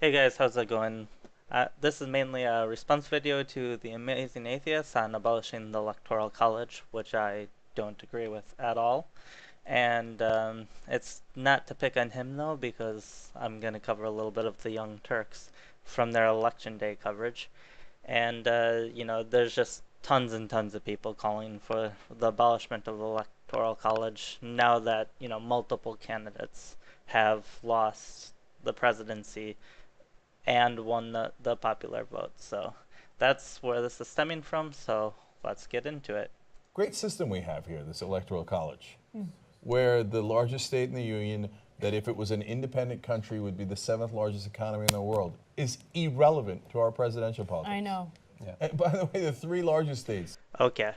Hey guys, how's it going? This is mainly a response video to the Amazing Atheist on abolishing the Electoral College, which I don't agree with at all. And it's not to pick on him though, because I'm going to cover a little bit of the Young Turks from their election day coverage. And, there's just tons and tons of people calling for the abolishment of the Electoral College now that, multiple candidates have lost the presidency and won the popular vote. So that's where this is stemming from. So let's get into it. Great system we have here, this electoral college, where the largest state in the union, that if it was an independent country would be the seventh largest economy in the world, is irrelevant to our presidential politics. I know. Yeah. And by the way, the three largest states, Okay.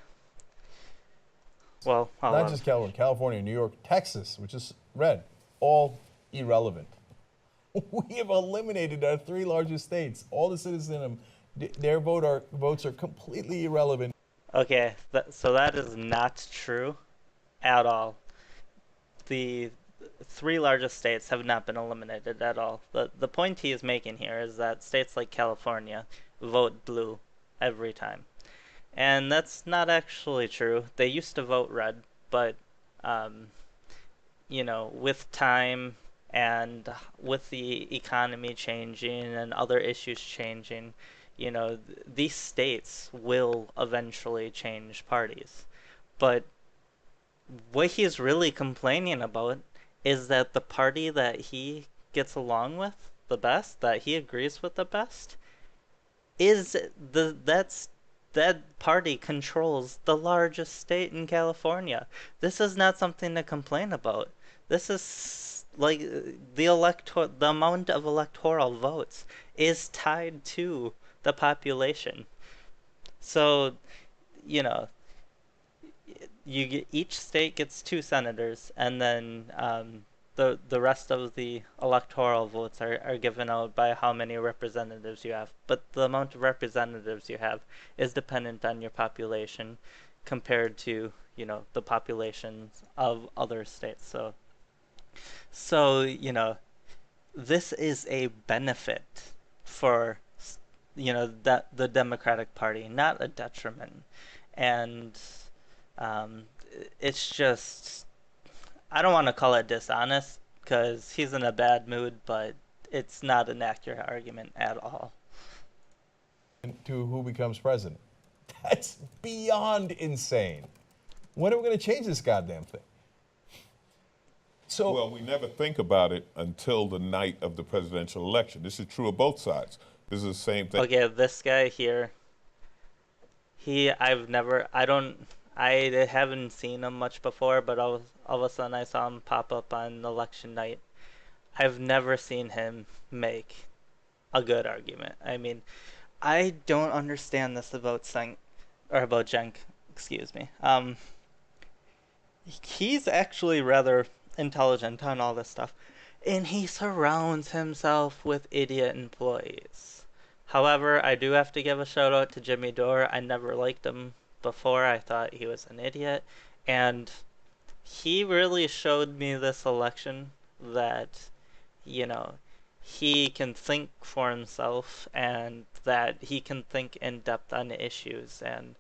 Well, not just California, California, New York, Texas, which is red, all irrelevant. We have eliminated our three largest states. All the citizens in them, their votes are completely irrelevant. Okay, so that is not true at all. The three largest states have not been eliminated at all. The point he is making here is that states like California vote blue every time. And that's not actually true. They used to vote red, but um, with time and with the economy changing and other issues changing, these states will eventually change parties. But what he's really complaining about is that the party that he gets along with the best, that he agrees with the best, is that party controls the largest state in California. This is not something to complain about. This is like the amount of electoral votes is tied to the population. So, you know, each state gets two senators, and then the rest of the electoral votes are given out by how many representatives you have. But the amount of representatives you have is dependent on your population compared to, the populations of other states. So, this is a benefit for, that the Democratic Party, not a detriment. And um, it's just, I don't want to call it dishonest because he's in a bad mood, but it's not an accurate argument at all. To who becomes president. That's beyond insane. When are we going to change this goddamn thing? So, Well, we never think about it until the night of the presidential election. This is true of both sides. This is the same thing. Okay, this guy here, I haven't seen him much before, but all of a sudden I saw him pop up on election night. I've never seen him make a good argument. I mean, I don't understand this about Cenk, excuse me. He's actually rather intelligent on all this stuff, and he surrounds himself with idiot employees. However, I do have to give a shout out to Jimmy Dore. I never liked him before. I thought he was an idiot, and he really showed me this election that, you know, he can think for himself and that he can think in depth on issues. And,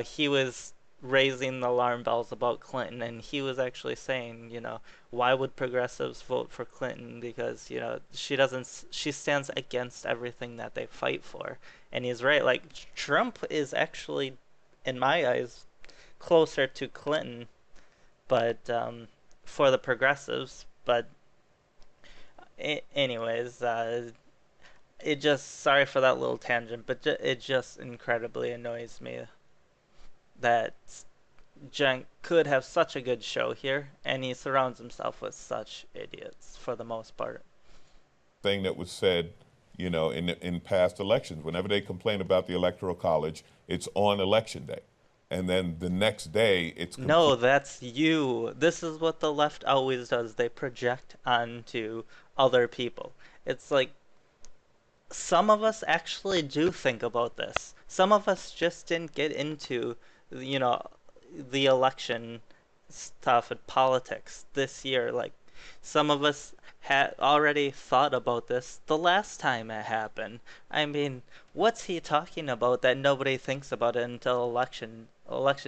he was raising the alarm bells about Clinton, and he was actually saying, why would progressives vote for Clinton? Because, she stands against everything that they fight for. And he's right. Like, Trump is actually, in my eyes, closer to Clinton, but for the progressives. But anyways, sorry for that little tangent, but it just incredibly annoys me that Cenk could have such a good show here, and he surrounds himself with such idiots for the most part. Thing that was said, in past elections. Whenever they complain about the Electoral College, it's on election day. And then the next day, it's No, that's you. This is what the left always does. They project onto other people. It's like some of us actually do think about this. Some of us just didn't get into, you know, the election stuff and politics this year. Like, some of us had already thought about this the last time it happened. I mean, what's he talking about that nobody thinks about it until election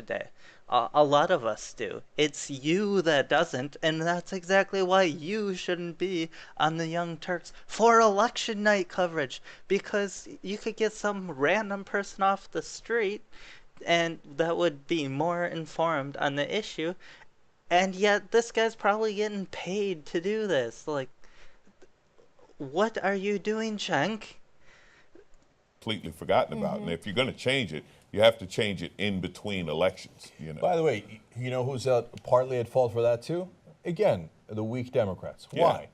day? A lot of us do. It's you that doesn't, and that's exactly why you shouldn't be on the Young Turks for election night coverage, because you could get some random person off the street and that would be more informed on the issue, and yet this guy's probably getting paid to do this. Like, what are you doing, Chunk? Completely forgotten about. And if you're going to change it, you have to change it in between elections. You know. By the way, you know who's partly at fault for that too? Again, the weak Democrats. Yeah. Why?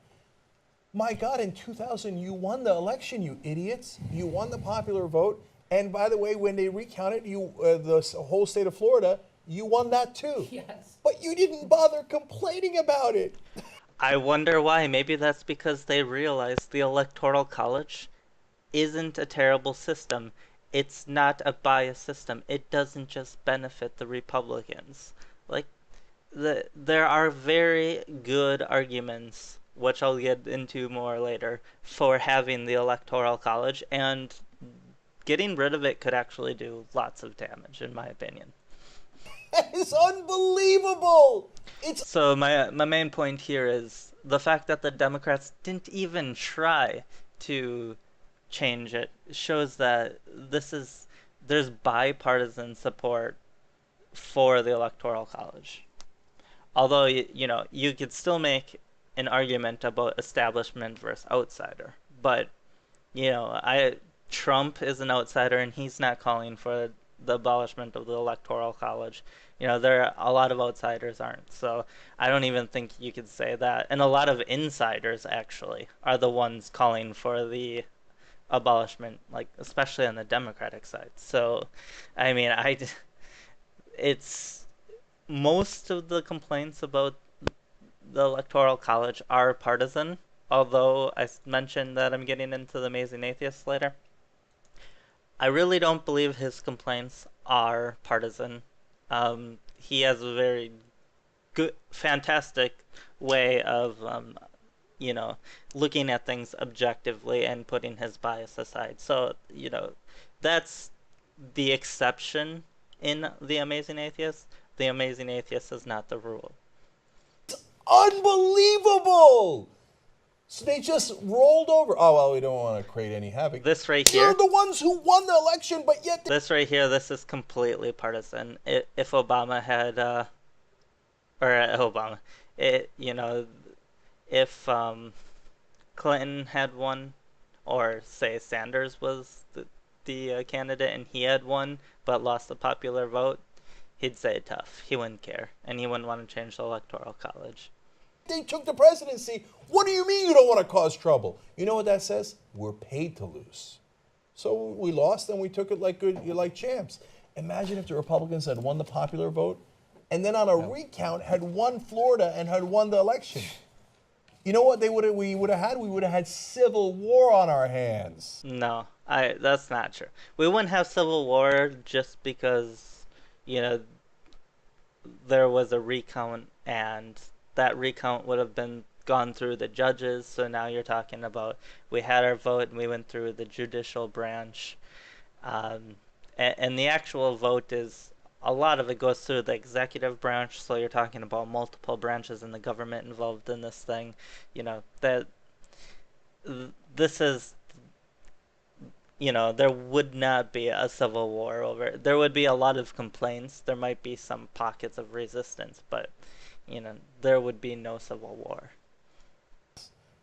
My God, in 2000, you won the election, you idiots. You won the popular vote. And by the way, when they recounted the whole state of Florida, you won that too. Yes. But you didn't bother complaining about it. I wonder why. Maybe that's because they realized the Electoral College isn't a terrible system. It's not a biased system. It doesn't just benefit the Republicans. Like, there are very good arguments, which I'll get into more later, for having the Electoral College, and getting rid of it could actually do lots of damage, in my opinion. It's unbelievable. So my main point here is the fact that the Democrats didn't even try to change it shows that there's bipartisan support for the Electoral College. Although you could still make an argument about establishment versus outsider, but Trump is an outsider and he's not calling for the abolishment of the Electoral College. There are a lot of outsiders aren't. So I don't even think you could say that. And a lot of insiders actually are the ones calling for the abolishment, like especially on the Democratic side. So I mean, it's most of the complaints about the Electoral College are partisan, although I mentioned that I'm getting into the Amazing Atheist later. I really don't believe his complaints are partisan. He has a very good, fantastic way of, looking at things objectively and putting his bias aside. So, that's the exception in The Amazing Atheist. The Amazing Atheist is not the rule. Unbelievable! So they just rolled over. Oh, well, we don't want to create any havoc. This right You're here, the ones who won the election, but yet... this right here, this is completely partisan. If Obama had, if Clinton had won, or say Sanders was the candidate and he had won but lost the popular vote, he'd say tough. He wouldn't care, and he wouldn't want to change the Electoral College. They took the presidency. What do you mean you don't want to cause trouble? You know what that says? We're paid to lose. So we lost and we took it like champs. Imagine if the Republicans had won the popular vote and then on a recount had won Florida and had won the election. You know what we would have had? We would have had civil war on our hands. No, that's not true. We wouldn't have civil war just because, there was a recount and that recount would have been gone through the judges. So now you're talking about we had our vote and we went through the judicial branch. And the actual vote is, a lot of it goes through the executive branch. So you're talking about multiple branches in the government involved in this thing. That this is, there would not be a civil war over it. There would be a lot of complaints. There might be some pockets of resistance, but there would be no civil war.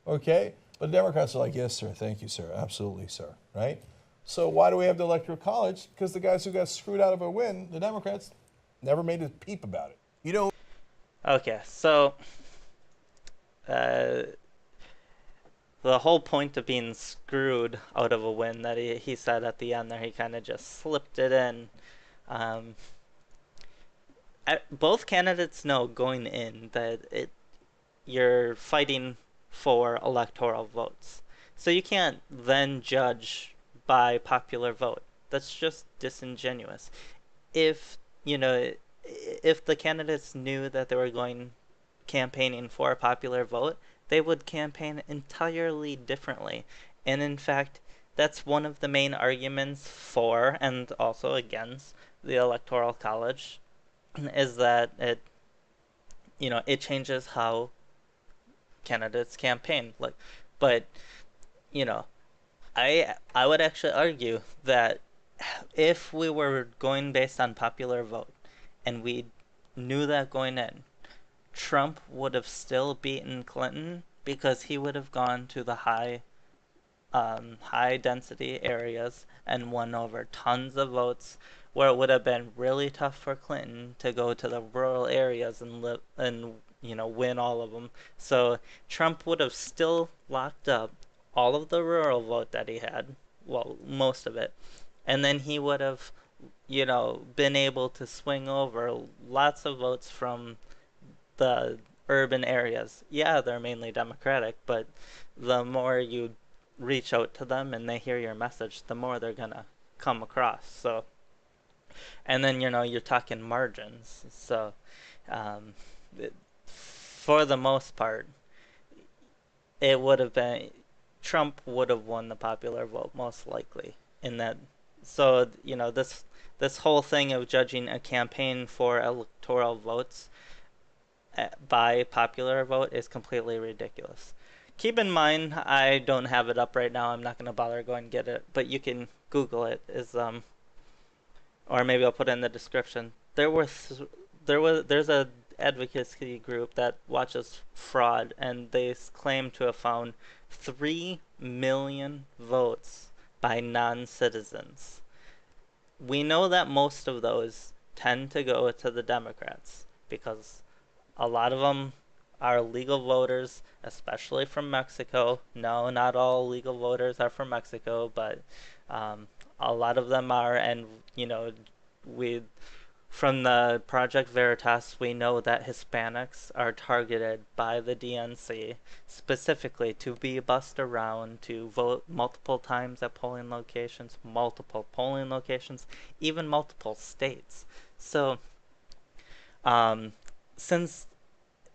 Okay? But Democrats are like, yes, sir, thank you, sir, absolutely, sir, right? So why do we have the Electoral College? Because the guys who got screwed out of a win, the Democrats, never made a peep about it. Okay, so the whole point of being screwed out of a win that he said at the end there, he kind of just slipped it in. Both candidates know going in that you're fighting for electoral votes. So you can't then judge by popular vote. That's just disingenuous. If the candidates knew that they were campaigning for a popular vote, they would campaign entirely differently. And in fact, that's one of the main arguments for and also against the Electoral College is that it changes how candidates campaign. But you know, I would actually argue that if we were going based on popular vote and we knew that going in, Trump would have still beaten Clinton because he would have gone to the high density areas and won over tons of votes, where it would have been really tough for Clinton to go to the rural areas and live and win all of them. So Trump would have still locked up all of the rural vote that he had, well, most of it, and then he would have been able to swing over lots of votes from the urban areas. Yeah, they're mainly Democratic, but the more you reach out to them and they hear your message, the more they're gonna come across. So, and then you're talking margins. So, um, for the most part, it would have been Trump would have won the popular vote most likely in that. So this whole thing of judging a campaign for electoral votes by popular vote is completely ridiculous. Keep in mind, I don't have it up right now. I'm not going to bother going and get it, but you can Google it. Or maybe I'll put it in the description. There's a advocacy group that watches fraud, and they claim to have found 3 million votes by non-citizens. We know that most of those tend to go to the Democrats because a lot of them are legal voters, especially from Mexico. No, not all legal voters are from Mexico, but a lot of them are. And we from the Project Veritas, we know that Hispanics are targeted by the DNC specifically to be bussed around to vote multiple times at polling locations, even multiple states. So, since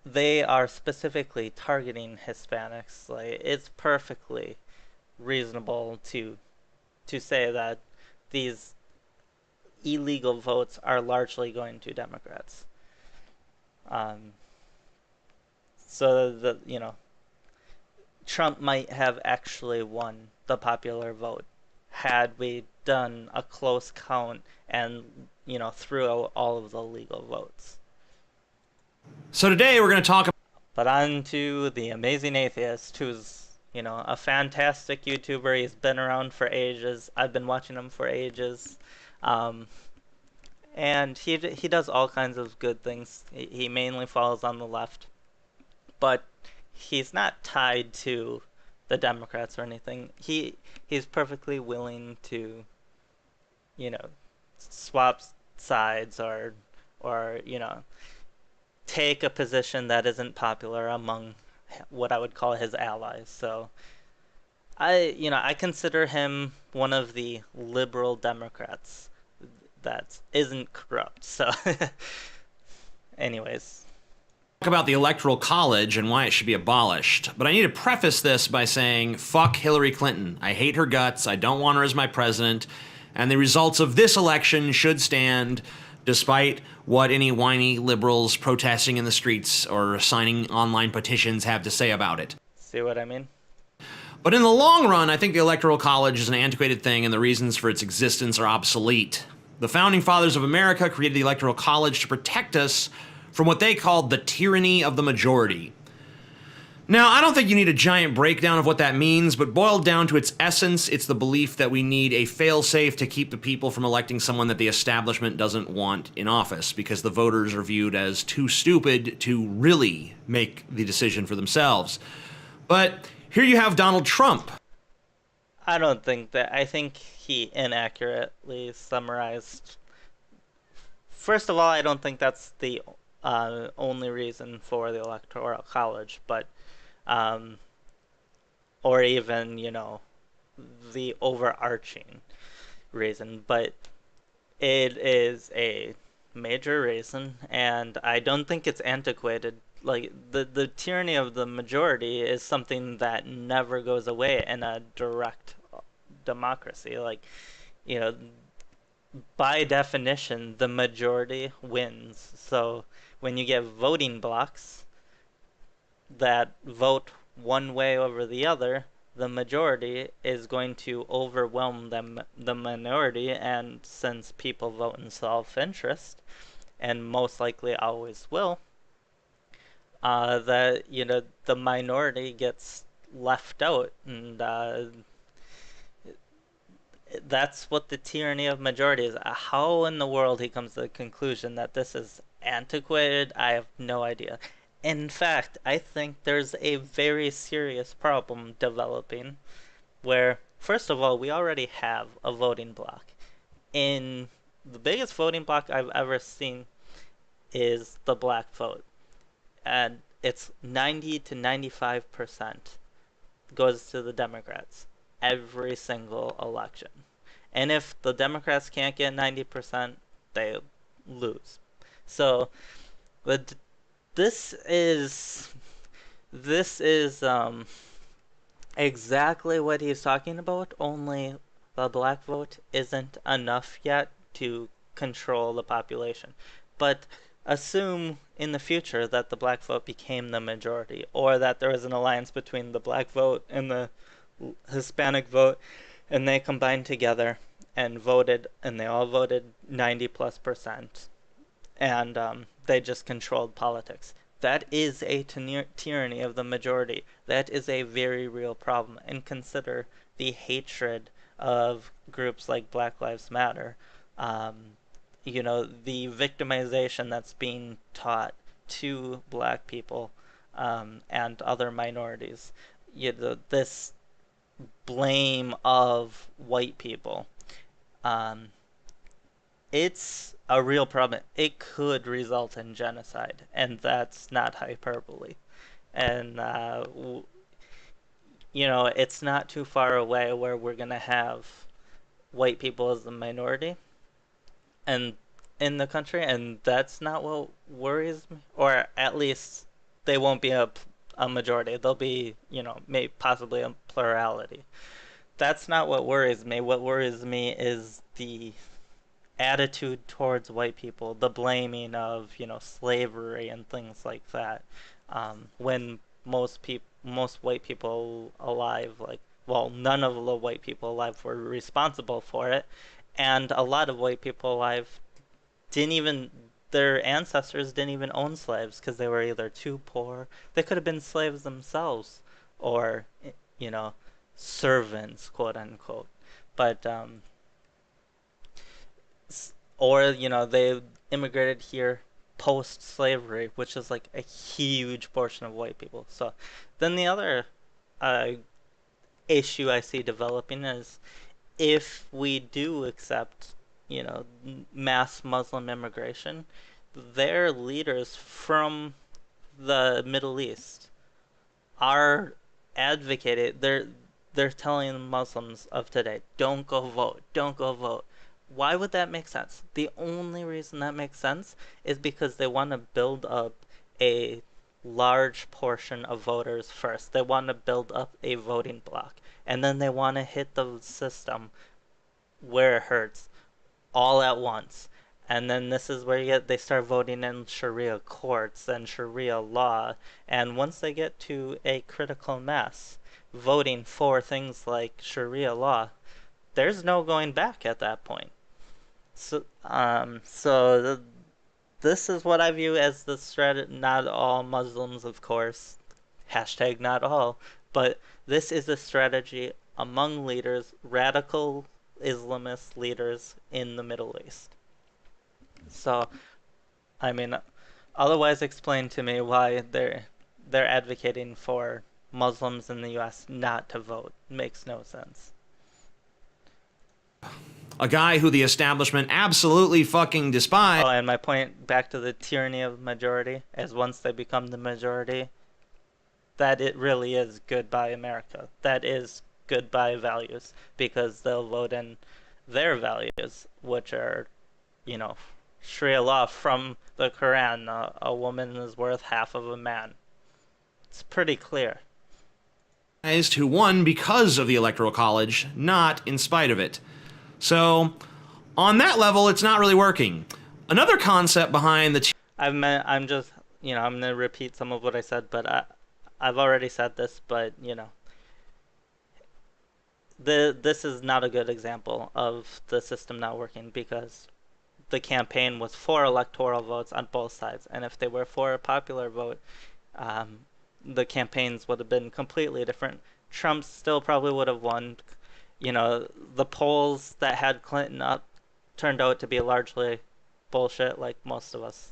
they are specifically targeting Hispanics, like it's perfectly reasonable to say that these illegal votes are largely going to Democrats. Um, so Trump might have actually won the popular vote had we done a close count and threw out all of the legal votes. So today we're going to talk. But on to the Amazing Atheist, who's a fantastic YouTuber. He's been around for ages. I've been watching him for ages. And he does all kinds of good things. He mainly falls on the left, but he's not tied to the Democrats or anything. He's perfectly willing to, swap sides or take a position that isn't popular among what I would call his allies. So I consider him one of the liberal Democrats that isn't corrupt. So anyways, Talk about the Electoral College and why it should be abolished. But I need to preface this by saying, fuck Hillary Clinton. I hate her guts. I don't want her as my president. And the results of this election should stand despite what any whiny liberals protesting in the streets or signing online petitions have to say about it. See what I mean? But in the long run, I think the Electoral College is an antiquated thing and the reasons for its existence are obsolete. The Founding Fathers of America created the Electoral College to protect us from what they called the tyranny of the majority. Now, I don't think you need a giant breakdown of what that means, but boiled down to its essence, it's the belief that we need a fail-safe to keep the people from electing someone that the establishment doesn't want in office, because the voters are viewed as too stupid to really make the decision for themselves. But here you have Donald Trump. I don't think that. I think he inaccurately summarized. First of all, I don't think that's the only reason for the Electoral College, but or even the overarching reason, but it is a major reason, and I don't think it's antiquated. like the tyranny of the majority is something that never goes away in a direct democracy. Like, you know, by definition, the majority wins. So when you get voting blocks that vote one way over the other, the majority is going to overwhelm the minority, and since people vote in self-interest, and most likely always will, that the minority gets left out, and that's what the tyranny of majority is. How in the world he comes to the conclusion that this is antiquated, I have no idea. In fact, I think there's a very serious problem developing where, first of all, we already have a voting block. In the biggest voting block I've ever seen is the black vote, and it's 90 to 95% goes to the Democrats every single election. And if the Democrats can't get 90%, they lose. So, but this is exactly what he's talking about, only the black vote isn't enough yet to control the population. But assume in the future that the black vote became the majority, or that there was an alliance between the black vote and the Hispanic vote, and they combined together and voted, and they all voted 90+%, and they just controlled politics. That is a tyranny of the majority. That is a very real problem. And consider the hatred of groups like Black Lives Matter. The victimization that's being taught to black people and other minorities. This blame of white people. Um, it's a real problem. It could result in genocide, and that's not hyperbole. And it's not too far away where we're gonna have white people as the minority, and in the country, and that's not what worries me. Or at least they won't be a majority. They'll be, maybe possibly a plurality. That's not what worries me. What worries me is the attitude towards white people, the blaming of slavery and things like that. When most white people alive, like, well, none of the white people alive were responsible for it, and a lot of white people alive didn't even their ancestors didn't even own slaves because they were either too poor. They could have been slaves themselves, or you know servants, quote unquote. But or they immigrated here post slavery, which is like a huge portion of white people. So then the other uh, issue I see developing is, if we do accept mass Muslim immigration, their leaders from the Middle East are advocating, they're telling Muslims of today, don't go vote, don't go vote. Why would that make sense? The only reason that makes sense is because they want to build up a large portion of voters first. They want to build up a voting bloc, and then they want to hit the system where it hurts all at once. And then this is where they start voting in Sharia courts and Sharia law. And once they get to a critical mass, voting for things like Sharia law, there's no going back at that point. So this is what I view as the strategy. Not all Muslims, of course, hashtag not all, but this is a strategy among leaders, radical Islamist leaders in the Middle East. So, I mean, otherwise explain to me why they're advocating for Muslims in the U.S. not to vote. Makes no sense. A guy who the establishment absolutely fucking despises. Oh, and my point back to the tyranny of majority, as once they become the majority, that it really is goodbye America. That is goodbye values, because they'll vote in their values, which are, Sharia law from the Quran. A woman is worth half of a man. It's pretty clear. Who won because of the Electoral College, not in spite of it. So, on that level, it's not really working. Another concept behind the I'm just, I'm gonna repeat some of what I said, but I've already said this, but this is not a good example of the system not working because the campaign was for electoral votes on both sides, and if they were for a popular vote, um, the campaigns would have been completely different. Trump still probably would have won. The polls that had Clinton up turned out to be largely bullshit, like most of us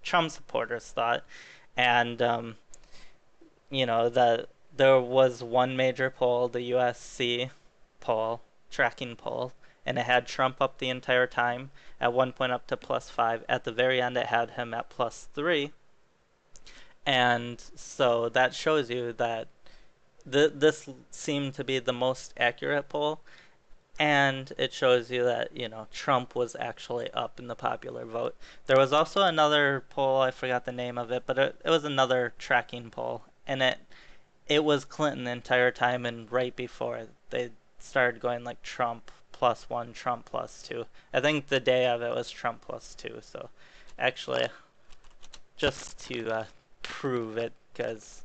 Trump supporters thought, and that there was one major poll, the USC poll, tracking poll, and it had Trump up the entire time. At one point up to +5. At the very end, it had him at +3. And so that shows you that this seemed to be the most accurate poll, and it shows you that Trump was actually up in the popular vote. There was also another poll, I forgot the name of it, but it was another tracking poll, and it was Clinton the entire time, and right before they started going like Trump +1, Trump +2. I think the day of it was Trump +2. So actually, just to prove it, because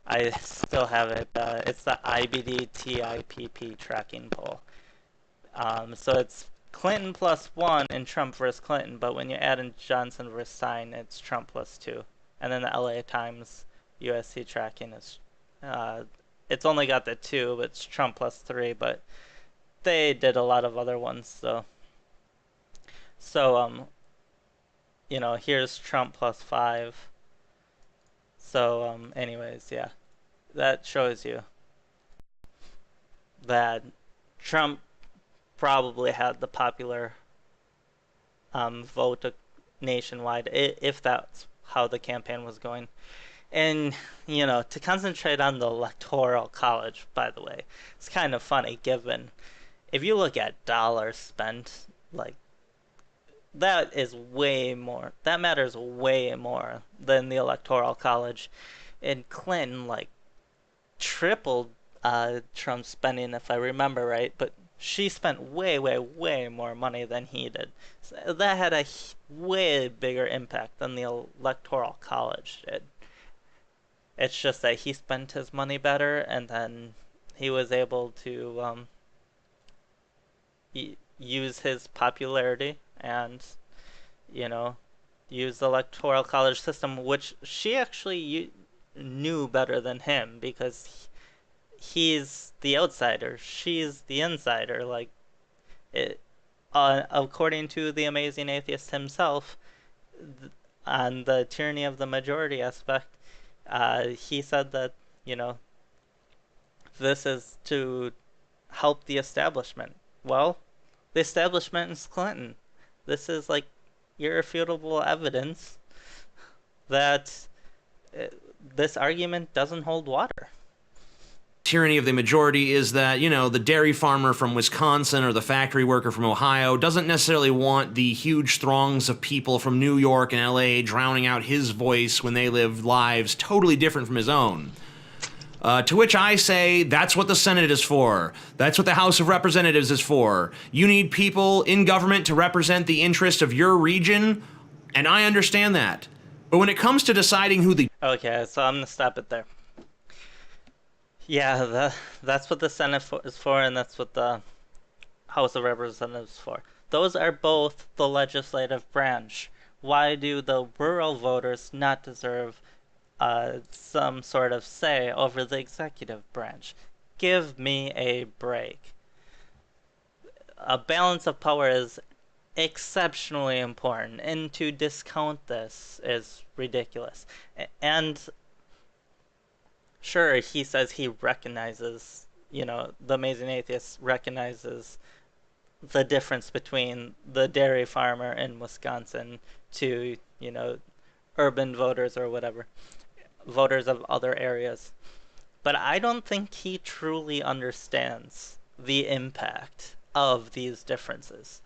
I still have it. It's the IBD TIPP tracking poll. So it's Clinton +1 and Trump versus Clinton, but when you add in Johnson versus Stein, it's Trump +2. And then the LA Times USC tracking is, it's only got the 2, but it's Trump +3, but they did a lot of other ones, so here's Trump +5. So anyways, yeah, that shows you that Trump probably had the popular vote nationwide, if that's how the campaign was going. And, to concentrate on the Electoral College, by the way, it's kind of funny given if you look at dollars spent, like, that matters way more than the Electoral College. And Clinton, like, tripled Trump's spending, if I remember right, but she spent way, way, way more money than he did. So that had a way bigger impact than the Electoral College did. It's just that he spent his money better, and then he was able to use his popularity and, use the Electoral College system, which she actually knew better than him because he's the outsider, she's the insider. Like, according to the amazing atheist himself, on the tyranny of the majority aspect, he said that, this is to help the establishment. Well, the establishment is Clinton. This is like irrefutable evidence that this argument doesn't hold water. Tyranny of the majority is that, the dairy farmer from Wisconsin or the factory worker from Ohio doesn't necessarily want the huge throngs of people from New York and LA drowning out his voice when they live lives totally different from his own. To which I say, that's what the Senate is for. That's what the House of Representatives is for. You need people in government to represent the interest of your region, and I understand that. But when it comes to deciding who the... Okay, so I'm going to stop it there. Yeah, that's what the Senate is for, and that's what the House of Representatives is for. Those are both the legislative branch. Why do the rural voters not deserve some sort of say over the executive branch? Give me a break. A balance of power is exceptionally important, and to discount this is ridiculous. And sure, he says he recognizes, the amazing atheist recognizes the difference between the dairy farmer in Wisconsin to, urban voters or whatever, voters of other areas. But I don't think he truly understands the impact of these differences.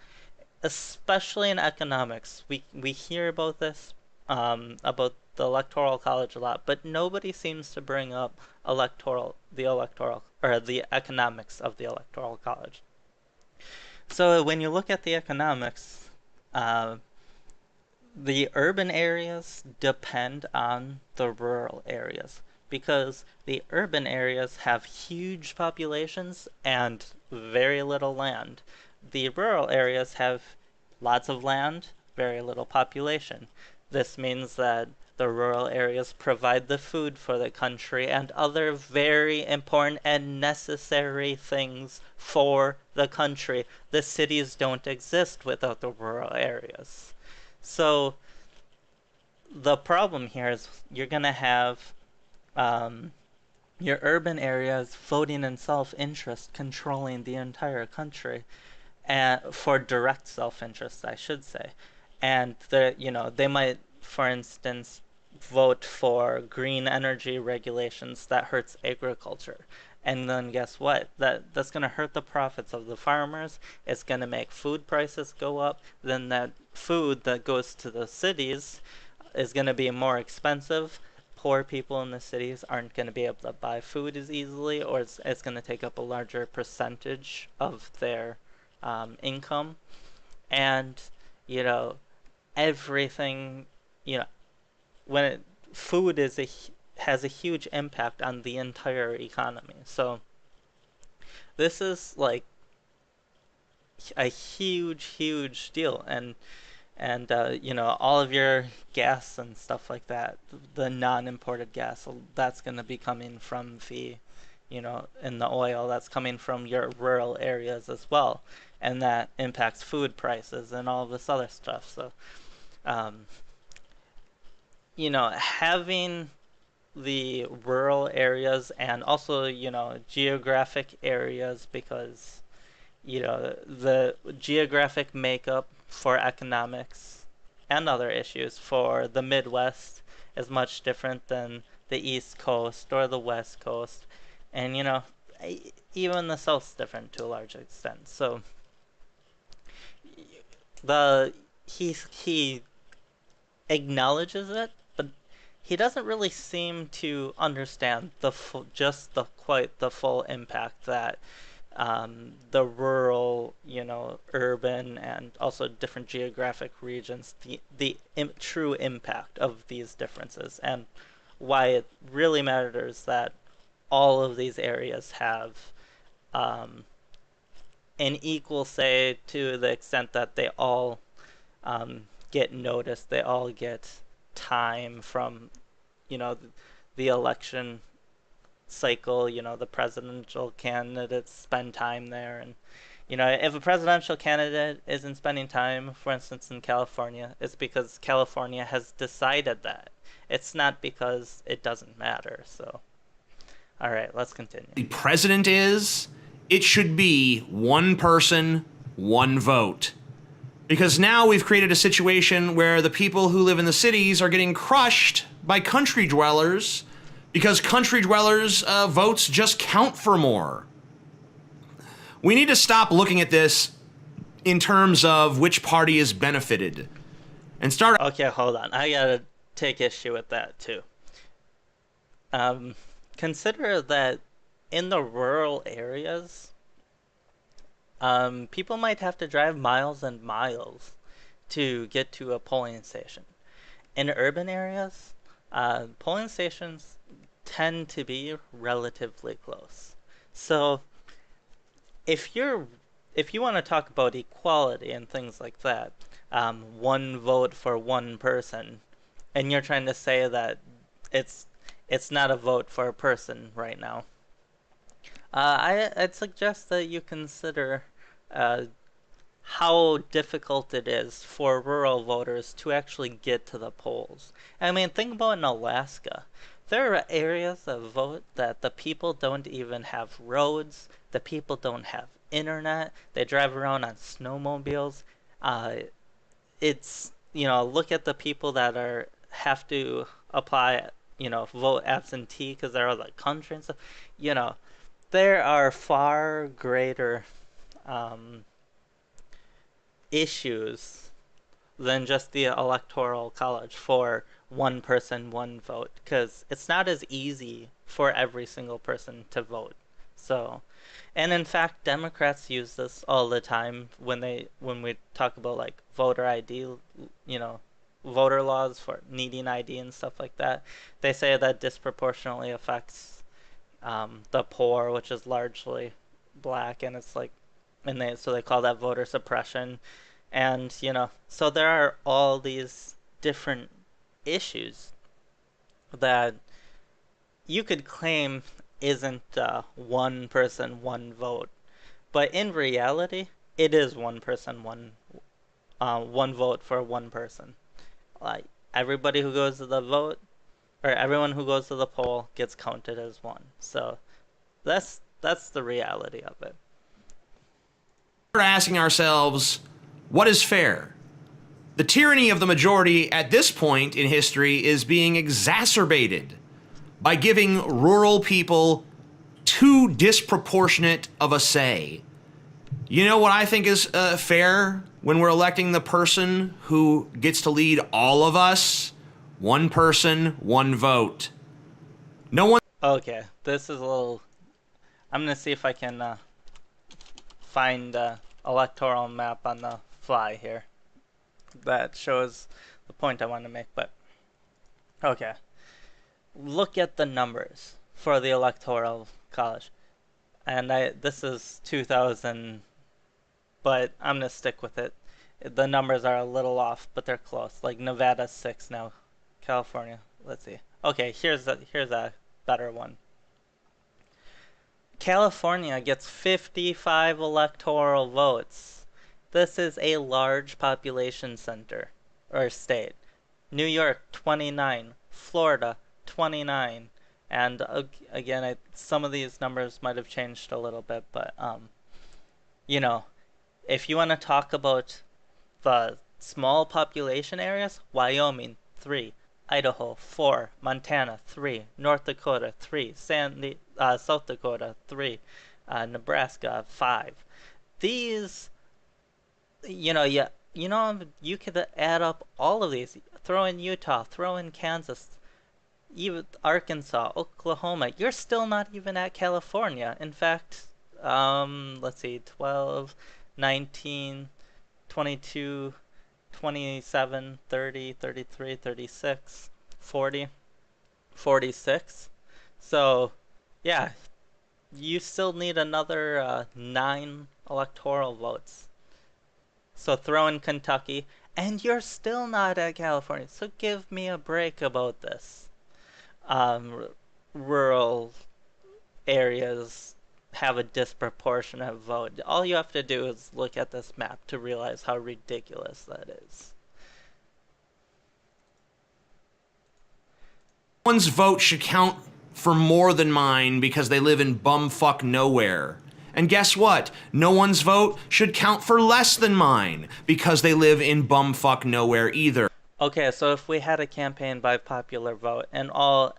especially in economics, we hear about the electoral college a lot, but nobody seems to bring up electoral or the economics of the electoral college. So when you look at the economics, uh, the urban areas depend on the rural areas because the urban areas have huge populations and very little land. The rural areas have lots of land, very little population. This means that the rural areas provide the food for the country and other very important and necessary things for the country. The cities don't exist without the rural areas. So the problem here is you're going to have um, your urban areas voting in self-interest, controlling the entire country, and for direct self-interest, I should say. And they might, for instance, vote for green energy regulations that hurts agriculture. And then guess what? That's going to hurt the profits of the farmers. It's going to make food prices go up. Then that food that goes to the cities is going to be more expensive. Poor people in the cities aren't going to be able to buy food as easily, or it's going to take up a larger percentage of their income. And, you know, everything, you know, when it, food has a huge impact on the entire economy. So this is like a huge deal. And all of your gas and stuff like that, the non-imported gas, that's going to be coming from in the oil that's coming from your rural areas as well, and that impacts food prices and all of this other stuff. So um, having the rural areas and also geographic areas, because the geographic makeup for economics and other issues for the Midwest is much different than the East Coast or the West Coast. And, even the South's different to a large extent. So the he acknowledges it, but he doesn't really seem to understand quite the full impact that the rural, urban, and also different geographic regions, the true impact of these differences, and why it really matters that all of these areas have um, an equal say, to the extent that they all get noticed, they all get time from, you know, the election cycle. The presidential candidates spend time there. And, if a presidential candidate isn't spending time, for instance, in California, it's because California has decided that. It's not because it doesn't matter. So, all right, let's continue. The president is, it should be one person, one vote. Because now we've created a situation where the people who live in the cities are getting crushed by country dwellers, because country dwellers' votes just count for more. We need to stop looking at this in terms of which party is benefited and start. Okay, hold on. I gotta take issue with that too. Consider that in the rural areas, people might have to drive miles and miles to get to a polling station. In urban areas, polling stations tend to be relatively close. So if you want to talk about equality and things like that, one vote for one person, and you're trying to say that it's not a vote for a person right now, I'd suggest that you consider how difficult it is for rural voters to actually get to the polls. I mean, think about in Alaska. There are areas of vote that the people don't even have roads, the people don't have internet, they drive around on snowmobiles. Look at the people that have to apply, vote absentee because they're out of the country and stuff. There are far greater issues than just the Electoral College for one person, one vote, because it's not as easy for every single person to vote. So, and in fact, Democrats use this all the time when we talk about like voter ID, you know, voter laws for needing ID and stuff like that. They say that disproportionately affects the poor, which is largely black, and it's like, and they call that voter suppression, and so there are all these different issues that you could claim isn't one person, one vote, but in reality, it is one person, one vote for one person. Like everybody who goes to the vote, or everyone who goes to the poll gets counted as one. So that's the reality of it. We're asking ourselves, what is fair? The tyranny of the majority at this point in history is being exacerbated by giving rural people too disproportionate of a say. You know what I think is fair when we're electing the person who gets to lead all of us? One person, one vote. No one. Okay, this is a little. I'm gonna see if I can find the electoral map on the fly here that shows the point I want to make. But okay, look at the numbers for the Electoral College, and this is 2000, but I'm gonna stick with it. The numbers are a little off, but they're close. Like Nevada's 6 now, California. Let's see. Okay, here's a better one. California gets 55 electoral votes. This is a large population center or state. New York 29, Florida 29, and again, some of these numbers might have changed a little bit, but if you want to talk about the small population areas, Wyoming 3, Idaho 4, Montana 3, North Dakota 3, South Dakota 3, Nebraska 5. These, you could add up all of these. Throw in Utah, throw in Kansas, even Arkansas, Oklahoma. You're still not even at California. In fact, let's see, 12, 19, 22, 27, 30, 33, 36, 40, 46. So, yeah, you still need another 9 electoral votes. So throw in Kentucky, and you're still not at California. So give me a break about this. Rural areas have a disproportionate vote. All you have to do is look at this map to realize how ridiculous that is. One's vote should count for more than mine because they live in bumfuck nowhere. And guess what? No one's vote should count for less than mine because they live in bumfuck nowhere either. Okay, so if we had a campaign by popular vote and all,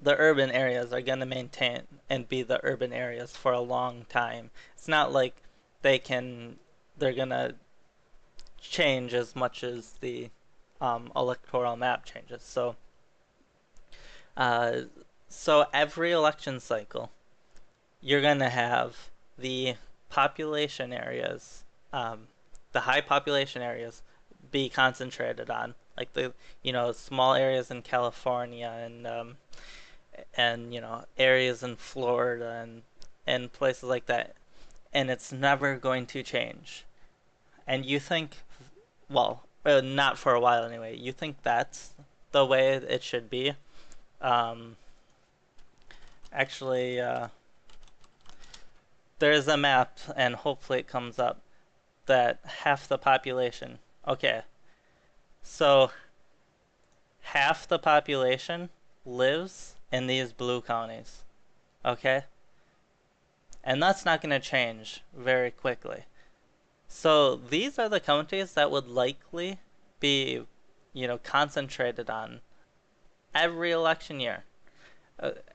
the urban areas are going to maintain and be the urban areas for a long time. It's not like they're going to change as much as the electoral map changes. So every election cycle, you're going to have the population areas, the high population areas be concentrated on, like the small areas in California and areas in Florida and places like that, and it's never going to change. And you think, well, not for a while anyway, you think that's the way it should be? Actually, there's a map, and hopefully it comes up, that half the population. Okay, so half the population lives in these blue counties. Okay? And that's not going to change very quickly. So these are the counties that would likely be, concentrated on every election year.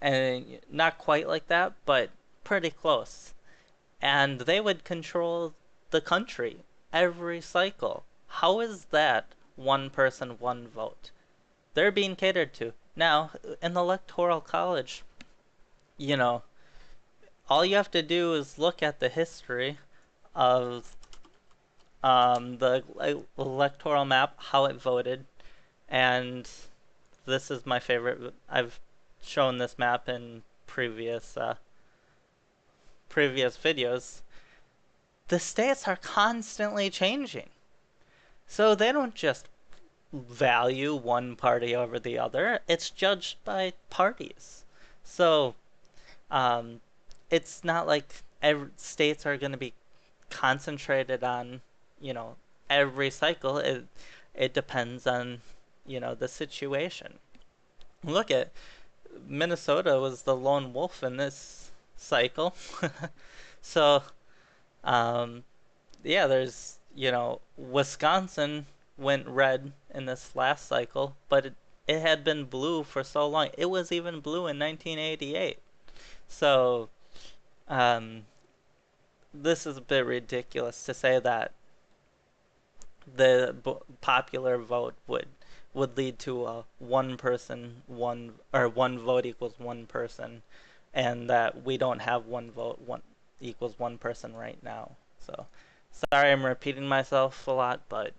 And not quite like that, but pretty close. And they would control the country every cycle. How is that one person, one vote? They're being catered to. Now, in the Electoral College, you know, all you have to do is look at the history of the electoral map, how it voted, and this is my favorite. I've shown this map in previous videos. The states are constantly changing, so they don't just value one party over the other. It's judged by parties. So it's not like states are going to be concentrated on, you know, every cycle. It depends on, you know, the situation. Look at Minnesota was the lone wolf in this cycle. So, um, yeah, there's, you know, Wisconsin went red in this last cycle, but it had been blue for so long. It was even blue in 1988. So, um, this is a bit ridiculous to say that the popular vote would lead to a one person one or one vote equals one person, and that we don't have one vote one equals one person right now. So sorry I'm repeating myself a lot, but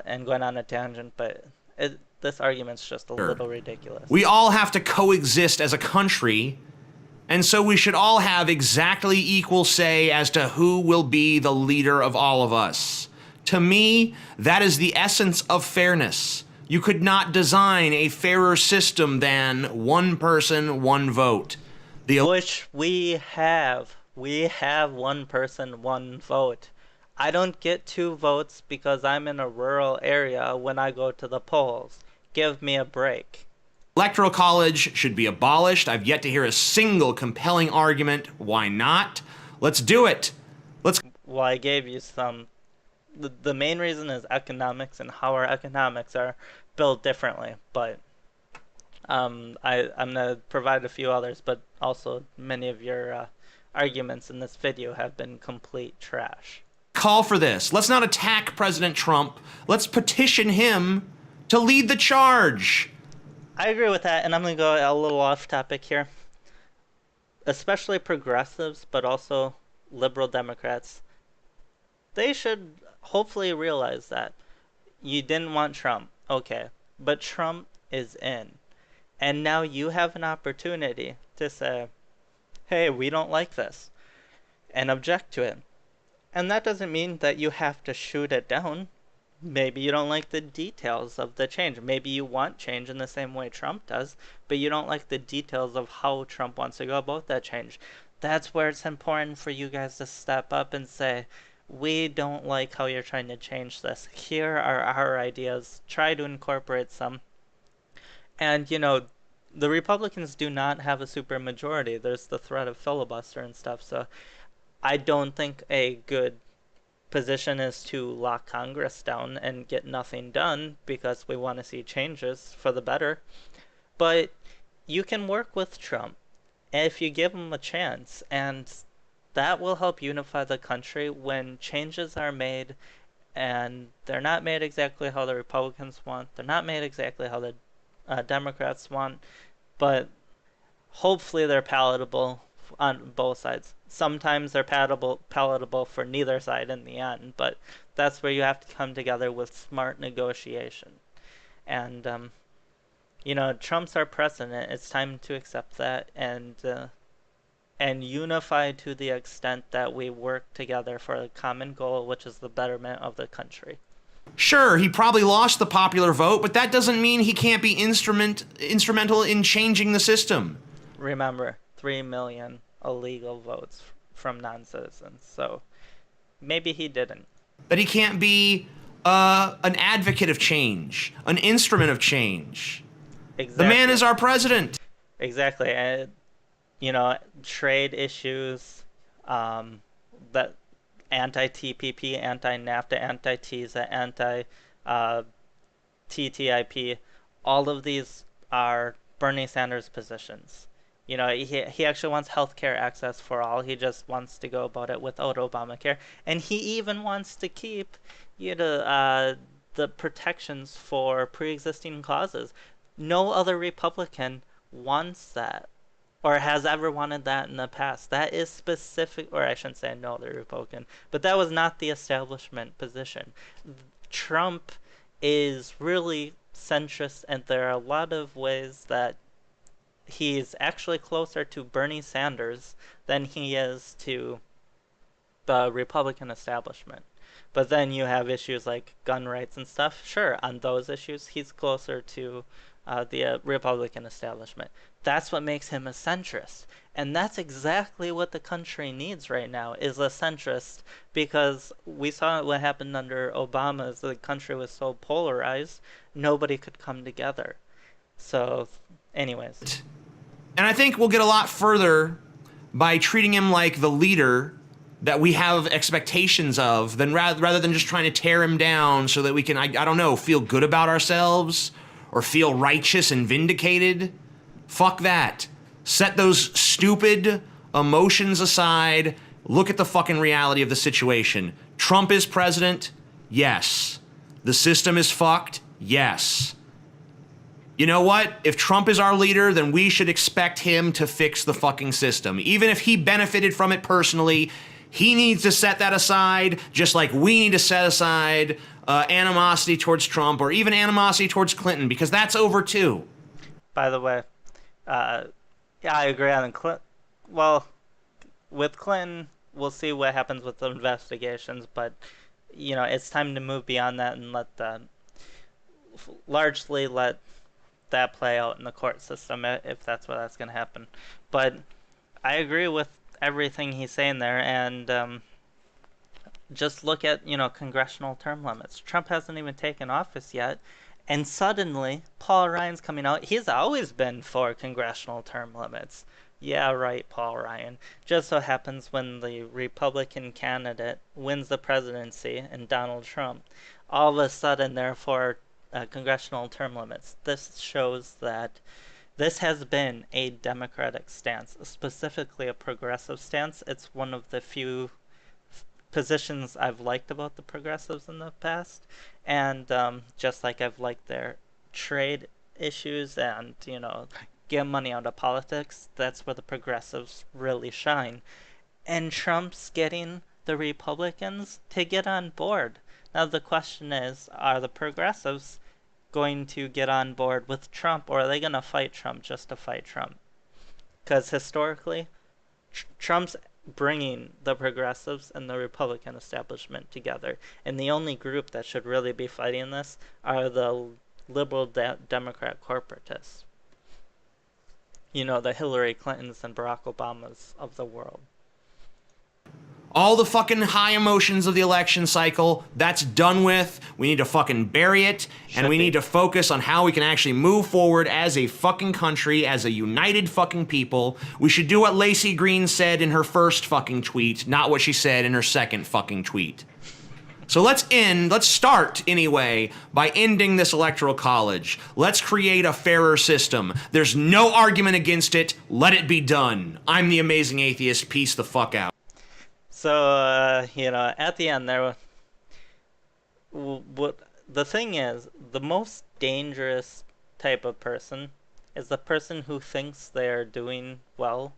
and going on a tangent, but this argument's just a little ridiculous. We all have to coexist as a country, and so we should all have exactly equal say as to who will be the leader of all of us. To me, that is the essence of fairness. You could not design a fairer system than one person, one vote. Which we have. We have one person, one vote. I don't get two votes because I'm in a rural area when I go to the polls. Give me a break. Electoral college should be abolished. I've yet to hear a single compelling argument. Why not? Let's do it. Well, I gave you some. The main reason is economics and how our economics are built differently. But I'm going to provide a few others, but also many of your arguments in this video have been complete trash. Call for this. Let's not attack President Trump. Let's petition him to lead the charge. I agree with that, and I'm going to go a little off topic here. Especially progressives, but also liberal Democrats, they should hopefully realize that you didn't want Trump, okay, but Trump is in. And now you have an opportunity to say, hey, we don't like this, and object to it. And that doesn't mean that you have to shoot it down. Maybe you don't like the details of the change. Maybe you want change in the same way Trump does, but you don't like the details of how Trump wants to go about that change. That's where it's important for you guys to step up and say, we don't like how you're trying to change this. Here are our ideas. Try to incorporate some. And, you know, the Republicans do not have a supermajority. There's the threat of filibuster and stuff. So I don't think a good position is to lock Congress down and get nothing done because we want to see changes for the better. But you can work with Trump if you give him a chance, and that will help unify the country when changes are made and they're not made exactly how the Republicans want. They're not made exactly how the Democrats want, but hopefully they're palatable on both sides. Sometimes they're palatable for neither side in the end, but that's where you have to come together with smart negotiation. And you know, Trump's our president. It's time to accept that and unify to the extent that we work together for a common goal, which is the betterment of the country. Sure, he probably lost the popular vote, but that doesn't mean he can't be instrumental in changing the system. Remember, 3 million illegal votes from non-citizens, so maybe he didn't. That he can't be an advocate of change, an instrument of change. Exactly. The man is our president. Exactly. And, you know, trade issues, that anti-TPP, anti-NAFTA, anti-TISA, anti-TTIP, all of these are Bernie Sanders positions. He actually wants healthcare access for all. He just wants to go about it without Obamacare, and he even wants to keep, you know, the protections for pre-existing causes. No other Republican wants that or has ever wanted that in the past. That is specific, or I shouldn't say no other Republican, but that was not the establishment position. Trump is really centrist, and there are a lot of ways that he's actually closer to Bernie Sanders than he is to the Republican establishment. But then you have issues like gun rights and stuff. Sure, on those issues, he's closer to the Republican establishment. That's what makes him a centrist. And that's exactly what the country needs right now, is a centrist, because we saw what happened under Obama as the country was so polarized, nobody could come together. So, anyways. And I think we'll get a lot further by treating him like the leader that we have expectations of, than rather than just trying to tear him down so that we can, I don't know, feel good about ourselves or feel righteous and vindicated. Fuck that. Set those stupid emotions aside. Look at the fucking reality of the situation. Trump is president? Yes. The system is fucked? Yes. You know what? If Trump is our leader, then we should expect him to fix the fucking system. Even if he benefited from it personally, he needs to set that aside, just like we need to set aside animosity towards Trump or even animosity towards Clinton, because that's over too. By the way, yeah, I agree on Clinton. Well, with Clinton, we'll see what happens with the investigations, but it's time to move beyond that and largely let that play out in the court system, if that's going to happen. But I agree with everything he's saying there, and just look at congressional term limits. Trump hasn't even taken office yet, and suddenly Paul Ryan's coming out. He's always been for congressional term limits. Yeah, right, Paul Ryan. Just so happens when the Republican candidate wins the presidency and Donald Trump, all of a sudden they're for congressional term limits. This shows that this has been a Democratic stance, specifically a progressive stance. It's one of the few positions I've liked about the progressives in the past, and just like I've liked their trade issues and get money out of politics, that's where the progressives really shine. And Trump's getting the Republicans to get on board. Now the question is, are the progressives going to get on board with Trump, or are they going to fight Trump just to fight Trump? Because historically, Trump's bringing the progressives and the Republican establishment together, and the only group that should really be fighting this are the liberal Democrat corporatists. The Hillary Clintons and Barack Obamas of the world. All the fucking high emotions of the election cycle, that's done with. We need to fucking bury it, and we need to focus on how we can actually move forward as a fucking country, as a united fucking people. We should do what Lacey Green said in her first fucking tweet, not what she said in her second fucking tweet. So let's start anyway by ending this electoral college. Let's create a fairer system. There's no argument against it. Let it be done. I'm the Amazing Atheist. Peace the fuck out. So, at the end there, what the thing is, the most dangerous type of person is the person who thinks they're doing well,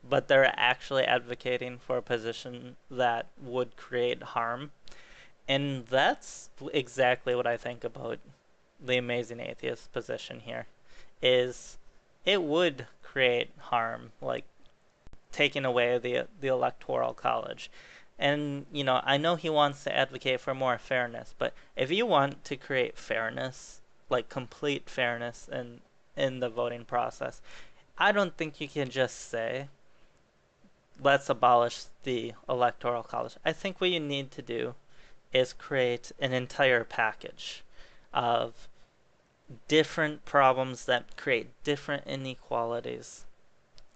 but they're actually advocating for a position that would create harm. And that's exactly what I think about the Amazing Atheist position here, is it would create harm, like taking away the Electoral College. And I know he wants to advocate for more fairness, but if you want to create fairness, like complete fairness in the voting process, I don't think you can just say, let's abolish the Electoral College. I think what you need to do is create an entire package of different problems that create different inequalities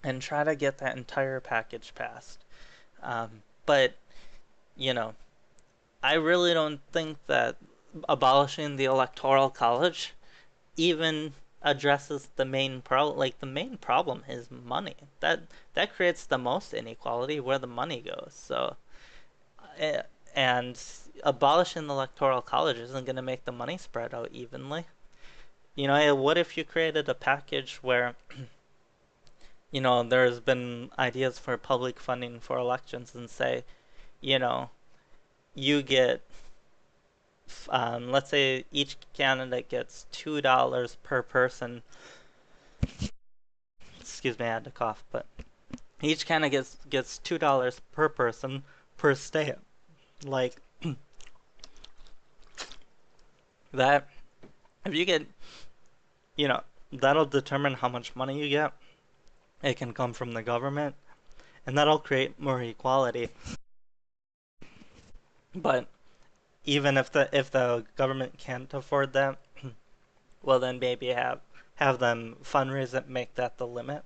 and try to get that entire package passed. But, I really don't think that abolishing the Electoral College, even addresses the main problem. Like the main problem is money. That creates the most inequality where the money goes. So, eh, and abolishing the electoral college isn't going to make the money spread out evenly. What if you created a package where, there's been ideas for public funding for elections and say, you know, you get, let's say each candidate gets $2 per person. Excuse me, I had to cough, but each candidate gets $2 per person per state. Like that, if you get, you know, that'll determine how much money you get. It can come from the government, and that'll create more equality. But even if the government can't afford that, well then maybe have them fundraise it, make that the limit,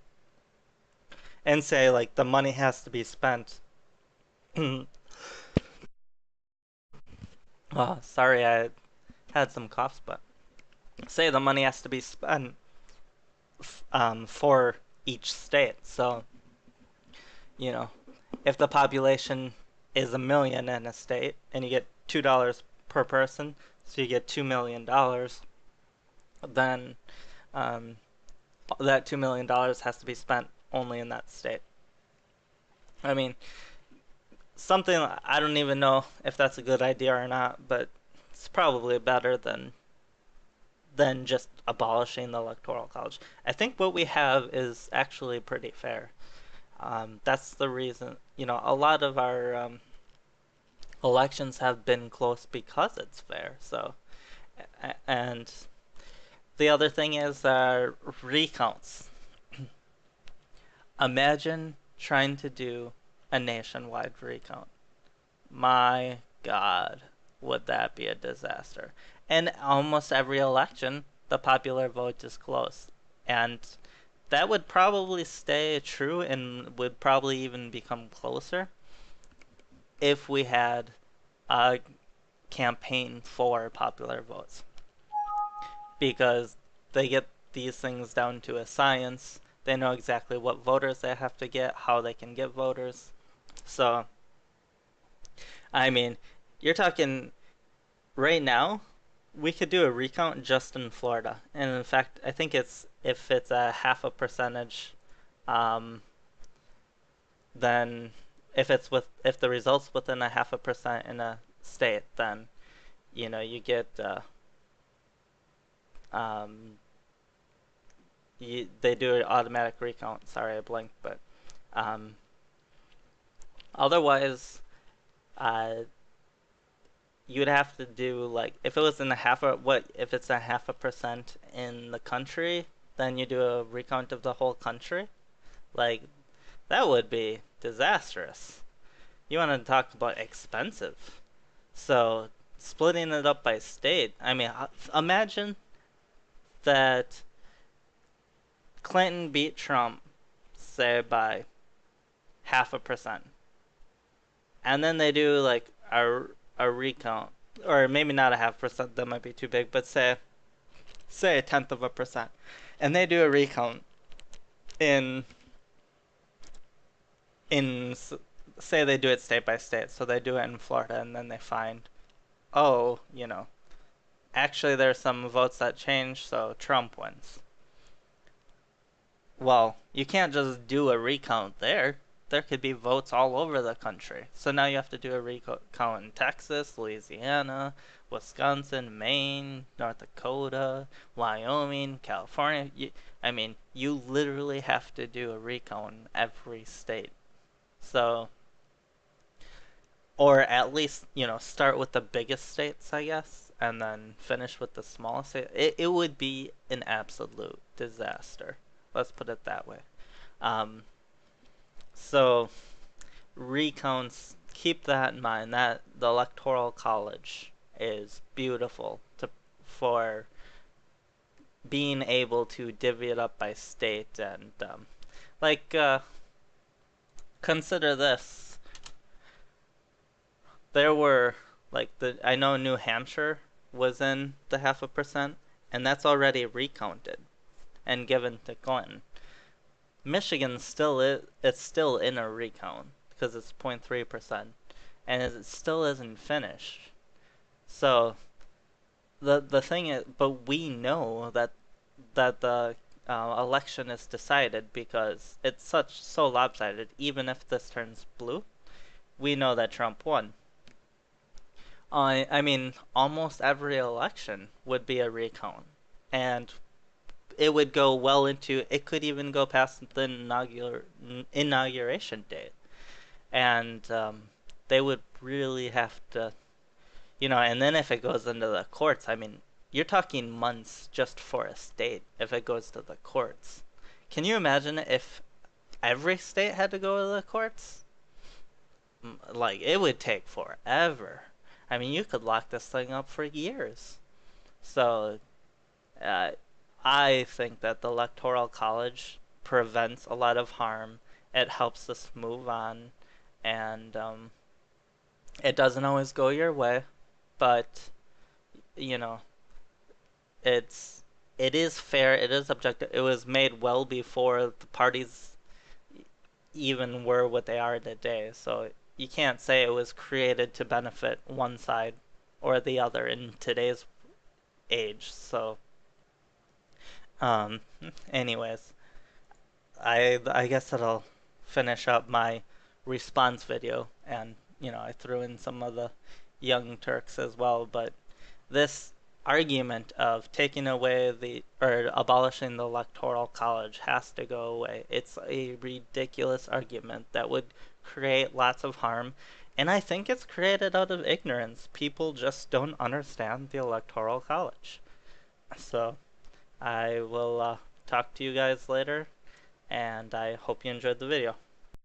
and say like the money has to be spent. Oh, sorry, I had some coughs, but say the money has to be spent for each state. So, you know, if the population is 1 million in a state and you get $2 per person, so you get $2 million, then um, that $2 million has to be spent only in that state. I mean, something I don't even know if that's a good idea or not, but it's probably better than just abolishing the electoral college. I think what we have is actually pretty fair. That's the reason, a lot of our elections have been close because it's fair. So, and the other thing is recounts. Imagine trying to do a nationwide recount. My God, would that be a disaster? And almost every election, the popular vote is close. And that would probably stay true and would probably even become closer if we had a campaign for popular votes. Because they get these things down to a science. They know exactly what voters they have to get, how they can get voters. So, I mean, you're talking right now, we could do a recount just in Florida. And in fact, I think if it's a half a percentage, um, then if the results within a half a percent in a state, then you get um, they do an automatic recount. Sorry, I blinked, but um, otherwise, uh, you'd have to do like if it was in a half a what if it's a half a percent in the country, then you do a recount of the whole country. Like that would be disastrous. You want to talk about expensive. So splitting it up by state. I mean, imagine that Clinton beat Trump, say by half a percent, and then they do like a recount, or maybe not a half percent. That might be too big, but say a tenth of a percent, and they do a recount in in say they do it state by state. So they do it in Florida, and then they find, oh, actually there's some votes that change, so Trump wins. Well, you can't just do a recount there. There could be votes all over the country. So now you have to do a recount in Texas, Louisiana, Wisconsin, Maine, North Dakota, Wyoming, California. I mean, you literally have to do a recount in every state. So, or at least, start with the biggest states, I guess, and then finish with the smallest state. It would be an absolute disaster. Let's put it that way. Um, so recounts, keep that in mind. That the Electoral College is beautiful for being able to divvy it up by state and like consider this. There were I know New Hampshire was in the half a percent, and that's already recounted. and given to Clinton. Michigan still is, it's still in a recount because it's 0.3%, and it still isn't finished. So the thing is, but we know that the election is decided because it's so lopsided. Even if this turns blue, we know that Trump won. I mean, almost every election would be a recount, and it would go well into. It could even go past the inauguration date, and they would really have to, And then if it goes into the courts, I mean, you're talking months just for a state if it goes to the courts. Can you imagine if every state had to go to the courts? Like, it would take forever. I mean, you could lock this thing up for years. So, uh, I think that the Electoral College prevents a lot of harm. It helps us move on, and it doesn't always go your way, but you know, it's it is fair, it is objective. It was made well before the parties even were what they are today. So you can't say it was created to benefit one side or the other in today's age. So, um, anyways, I guess that'll finish up my response video, and I threw in some of the Young Turks as well, but this argument of taking away or abolishing the electoral college has to go away. It's a ridiculous argument that would create lots of harm, and I think it's created out of ignorance. People just don't understand the electoral college. So I will talk to you guys later, and I hope you enjoyed the video.